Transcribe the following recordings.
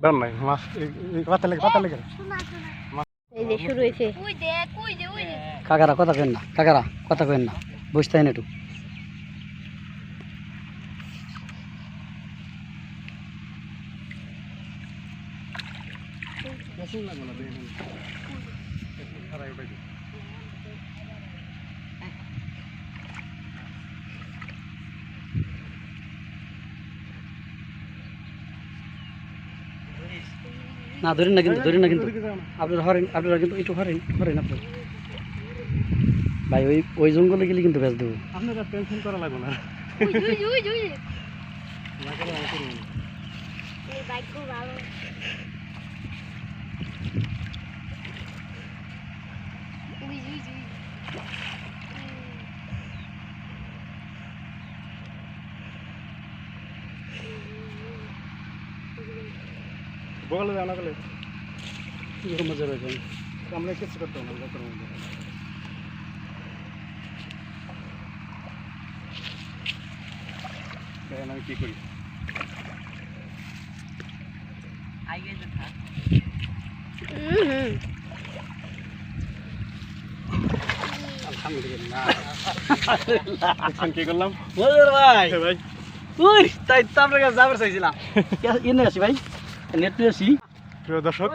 ধর নাই মাছ পাতা লেগে এই যে শুরু হয়েছে। কাকারা কথা কেন না, কাকারা কথা কেন না, বুঝতে না একটু। না ধরেন না কিন্তু, ধরেন না কিন্তু, আপনার হরেন, আপনারা কিন্তু একটু হরেন, হরেন আপনার ভাই। ওই ওই জঙ্গলে গেলে কিন্তু বেশ দেবো। আপনারা টেনশন করা লাগবে না। বগলে যাও না গেলে এরকম মজা রয়েছে। আমরা কিছু করতে হবে না। দেখেন আমি কি করি। কি করলাম ভাই ভাই? ওই তাই তো আপনার কাছে যাবার চাইছিলাম। এনে আসি ভাই, নেট নিয়ে আসি। প্রিয় দর্শক,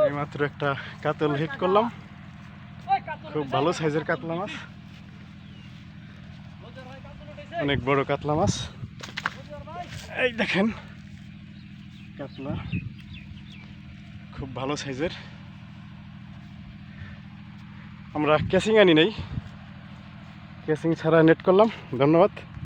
এইমাত্র একটা কাতল হিট করলাম। খুব ভালো সাইজের কাতলা মাছ, অনেক বড় কাতলা মাছ। এই দেখেন কাতলা, খুব ভালো সাইজের। আমরা ক্যাচিং আনি নাই, ক্যাচিং ছাড়া নেট করলাম। ধন্যবাদ।